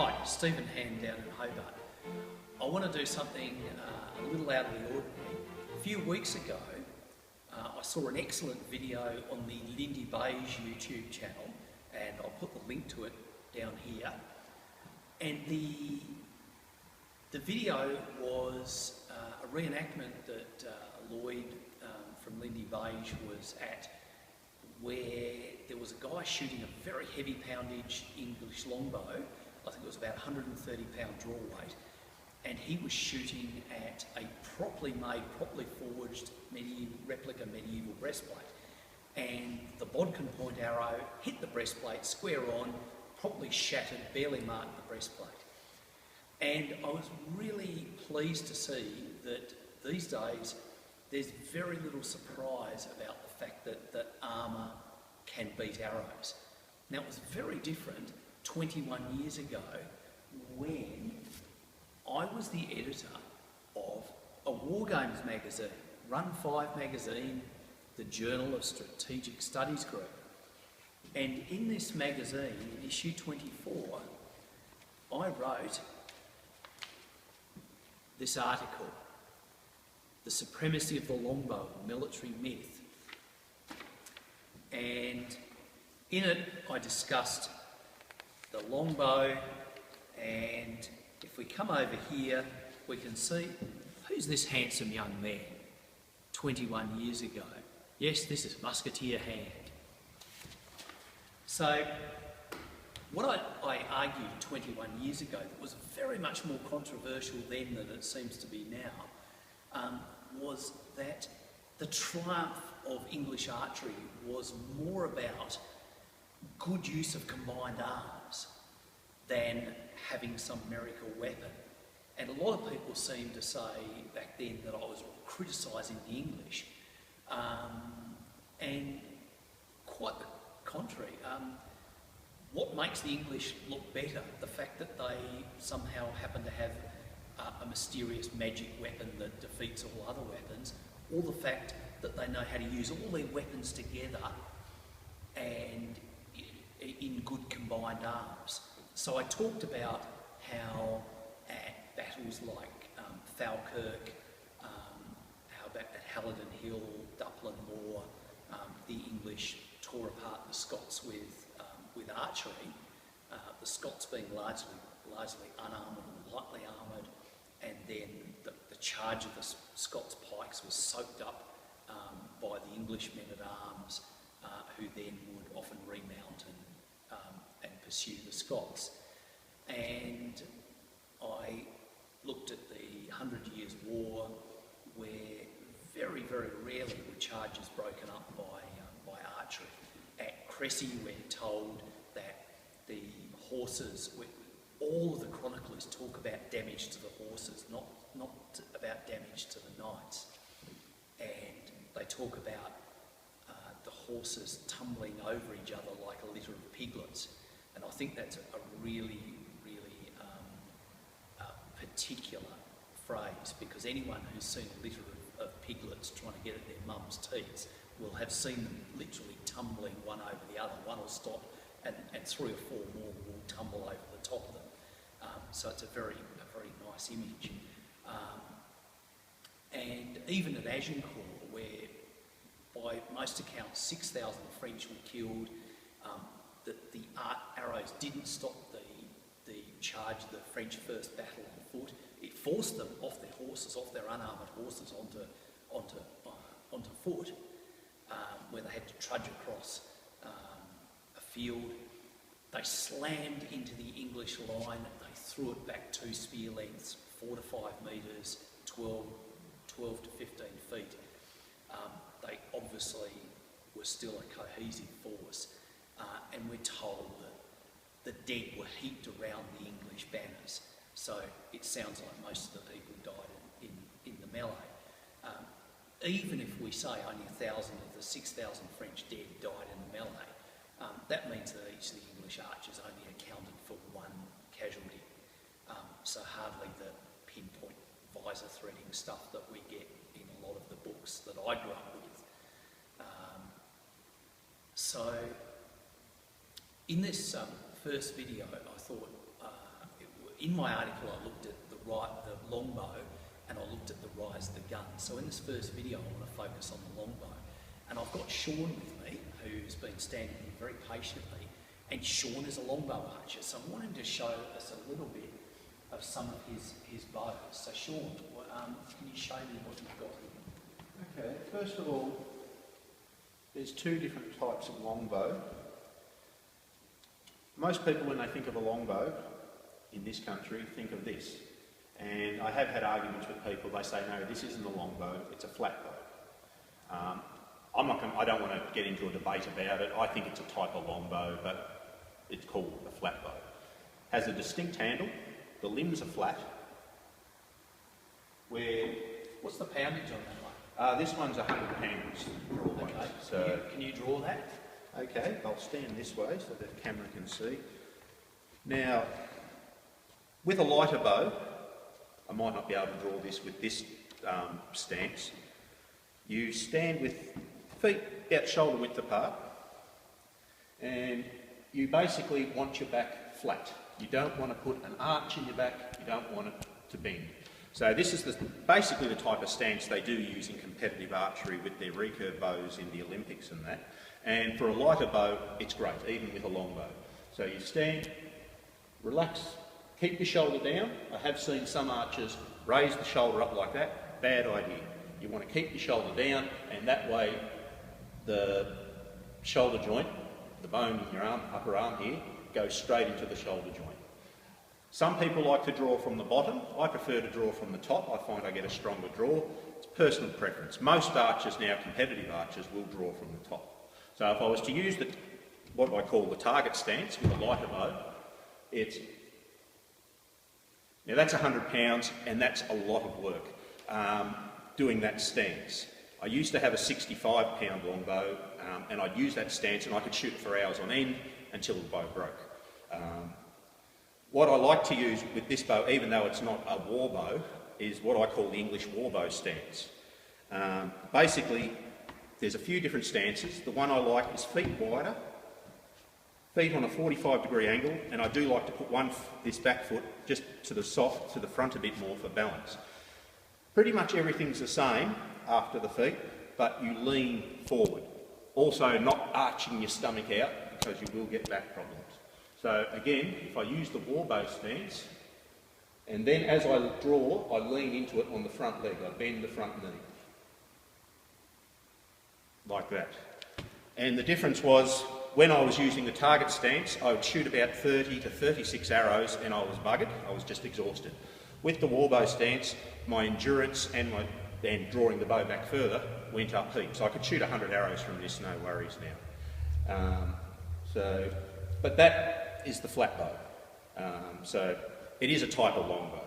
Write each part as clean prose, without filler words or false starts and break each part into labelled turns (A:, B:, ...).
A: Hi, Stephen Hand down in Hobart. I want to do something a little out of the ordinary. A few weeks ago, I saw an excellent video on the Lindy Beige YouTube channel, and I'll put the link to it down here. And the video was a reenactment that Lloyd from Lindy Beige was at, where there was a guy shooting a very heavy poundage English longbow. I think it was about 130 pound draw weight, and he was shooting at a properly made, properly forged replica medieval breastplate, and the bodkin point arrow hit the breastplate square on, properly shattered, barely marked the breastplate. And I was really pleased to see that these days there's very little surprise about the fact that armour can beat arrows. Now, it was very different 21 years ago when I was the editor of a War Games magazine, Run 5 magazine, the Journal of Strategic Studies Group. And in this magazine, in issue 24, I wrote this article, The Supremacy of the Longbow, Military Myth. And in it, I discussed the longbow, and if we come over here, we can see who's this handsome young man 21 years ago. Yes, this is Musketeer Hand. So what I argued 21 years ago that was very much more controversial then than it seems to be now, was that the triumph of English archery was more about good use of combined arms than having some miracle weapon. And a lot of people seem to say back then that I was criticising the English, and quite the contrary. What makes the English look better? The fact that they somehow happen to have a mysterious magic weapon that defeats all other weapons, or the fact that they know how to use all their weapons together and in good combined arms. So I talked about how at battles like Falkirk, how about at Halidon Hill, Duplin Moor, the English tore apart the Scots with archery, the Scots being largely unarmoured and lightly armoured, and then the charge of the Scots pikes was soaked up by the English men-at-arms, who then would often remount and pursue the Scots. And I looked at the 100 Years' War, where very, very rarely were charges broken up by archery. At Cressy, we're told that the horses, all of the chroniclers talk about damage to the horses, not about damage to the knights. And they talk about the horses tumbling over each other like a litter of piglets. And I think that's a really, really particular phrase, because anyone who's seen a litter of piglets trying to get at their mum's teats will have seen them literally tumbling one over the other. One will stop and 3 or 4 more will tumble over the top of them. So it's a very nice image. And even at Agincourt, where by most accounts 6,000 French were killed, that the arrows didn't stop the charge of the French first battle on foot. It forced them off their horses, off their unarmoured horses, onto foot, where they had to trudge across a field. They slammed into the English line. They threw it back 2 spear lengths, 4 to 5 metres, 12 to 15 feet. They obviously were still a cohesive force, and we're told that the dead were heaped around the English banners. So it sounds like most of the people died in the melee. Even if we say only 1,000 of the 6,000 French dead died in the melee, that means that each of the English archers only accounted for 1 casualty. So hardly the pinpoint visor threading stuff that we get in a lot of the books that I grew up with. So in this first video, I thought in my article I looked at the longbow, and I looked at the rise of the gun. So in this first video I want to focus on the longbow. And I've got Sean with me, who's been standing here very patiently, and Sean is a longbow archer, so I wanted to show us a little bit of some of his bows. So Sean, can you show me what you've got here?
B: Okay, first of all, there's two different types of longbow. Most people, when they think of a longbow in this country, think of this. And I have had arguments with people. They say, no, this isn't a longbow, it's a flat bow. I don't want to get into a debate about it. I think it's a type of longbow, but it's called a flat bow. Has a distinct handle. The limbs are flat.
A: What's the poundage on that one?
B: This one's 100 pounds draw weight.
A: Okay.
B: So
A: can you draw that?
B: okay, I'll stand this way so the camera can see. Now, with a lighter bow, I might not be able to draw this with this stance. You stand with feet about shoulder width apart, and you basically want your back flat. You don't want to put an arch in your back, you don't want it to bend. So this is basically the type of stance they do use in competitive archery with their recurve bows in the Olympics and that. And for a lighter bow, it's great, even with a long bow. So you stand, relax, keep your shoulder down. I have seen some archers raise the shoulder up like that. Bad idea. You want to keep your shoulder down, and that way the shoulder joint, the bone in your arm, upper arm here, goes straight into the shoulder joint. Some people like to draw from the bottom. I prefer to draw from the top. I find I get a stronger draw. It's personal preference. Most archers now, competitive archers, will draw from the top. So if I was to use what I call the target stance with a lighter bow, now that's 100 pounds, and that's a lot of work doing that stance. I used to have a 65-pound longbow, and I'd use that stance and I could shoot for hours on end until the bow broke. What I like to use with this bow, even though it's not a war bow, is what I call the English war bow stance. Basically, there's a few different stances. The one I like is feet wider, feet on a 45-degree angle, and I do like to put this back foot just to the front a bit more for balance. Pretty much everything's the same after the feet, but you lean forward. Also, not arching your stomach out, because you will get back problems. So again, if I use the war bow stance, and then as I draw, I lean into it on the front leg. I bend the front knee. Like that. And the difference was, when I was using the target stance, I would shoot about 30 to 36 arrows and I was buggered. I was just exhausted. With the war bow stance, my endurance and drawing the bow back further went up heaps. I could shoot 100 arrows from this, no worries now. But that is the flat bow. So it is a type of longbow.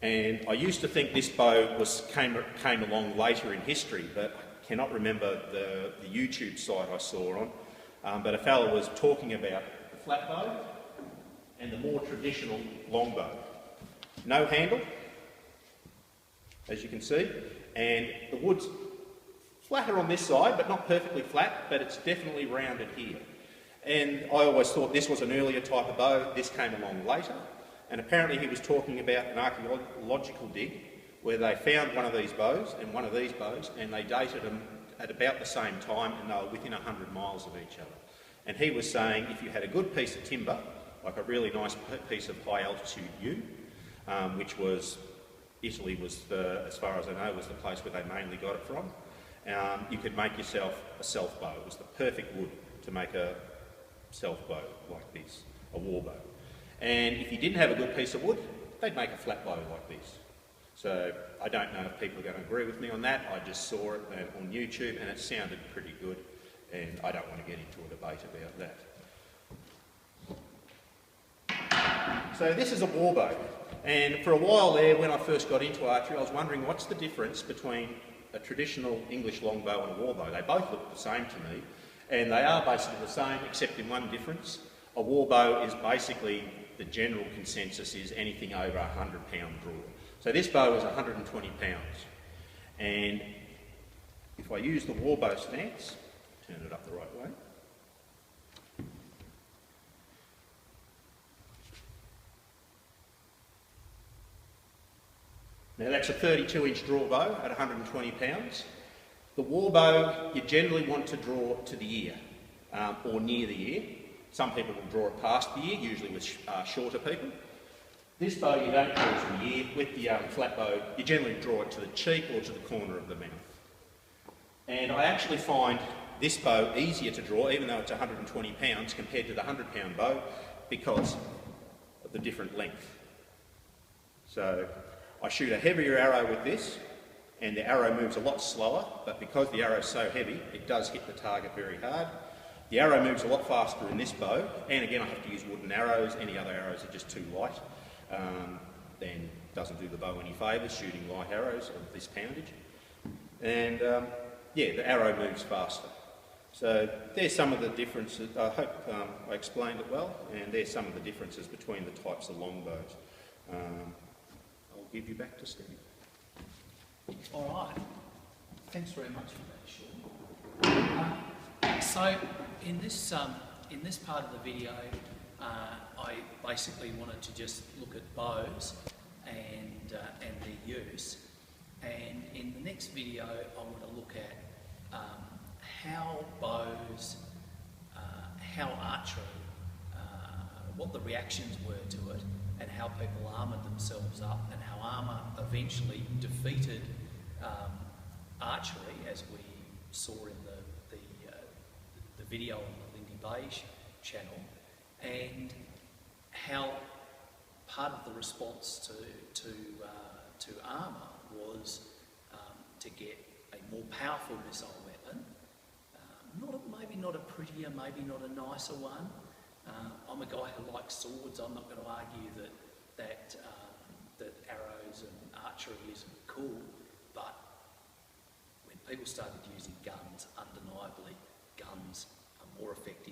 B: And I used to think this bow came along later in history, but I cannot remember the YouTube site I saw on. But a fellow was talking about the flat bow and the more traditional longbow. No handle, as you can see, and the wood's flatter on this side, but not perfectly flat, but it's definitely rounded here. And I always thought this was an earlier type of bow. This came along later, and apparently he was talking about an archaeological dig where they found one of these bows and one of these bows, and they dated them at about the same time, and they were within 100 miles of each other. And he was saying if you had a good piece of timber, like a really nice piece of high altitude yew, which was Italy was, as far as I know, was the place where they mainly got it from, you could make yourself a self bow. It was the perfect wood to make a self bow like this, a war bow. And if you didn't have a good piece of wood, they'd make a flat bow like this. So I don't know if people are going to agree with me on that. I just saw it on YouTube and it sounded pretty good, and I don't want to get into a debate about that. So this is a war bow, and for a while there, when I first got into archery, I was wondering what's the difference between a traditional English longbow and a war bow. They both look the same to me, and they are basically the same except in one difference. A war bow is basically, the general consensus is anything over 100-pound draw. So this bow is 120 pounds, and if I use the war bow stance, turn it up the right way, Now that's a 32-inch draw bow at 120 pounds. The war bow you generally want to draw to the ear or near the ear. Some people will draw it past the ear, usually with shorter people. This bow you don't draw to the ear. With the flat bow you generally draw it to the cheek or to the corner of the mouth. And I actually find this bow easier to draw, even though it's 120 pounds, compared to the 100-pound bow, because of the different length. So I shoot a heavier arrow with this, and the arrow moves a lot slower, but because the arrow is so heavy, it does hit the target very hard. The arrow moves a lot faster in this bow, and again I have to use wooden arrows. Any other arrows are just too light. Then doesn't do the bow any favours, shooting light arrows of this poundage. And yeah, the arrow moves faster. So there's some of the differences. I hope I explained it well, and there's some of the differences between the types of longbows. I'll give you back to Steve.
A: All right. Thanks very much for that, Sean. So in this part of the video, I basically wanted to just look at bows and their use. And in the next video, I want to look at how bows, how archery, what the reactions were to it, and how people armoured themselves up, and how armour eventually defeated archery, as we saw in the video on the Lindy Beige channel, and how part of the response to armour was to get a more powerful missile weapon, maybe not a prettier, maybe not a nicer one. I'm a guy who likes swords. I'm not going to argue that arrows and archery isn't cool, but when people started using guns, undeniably guns are more effective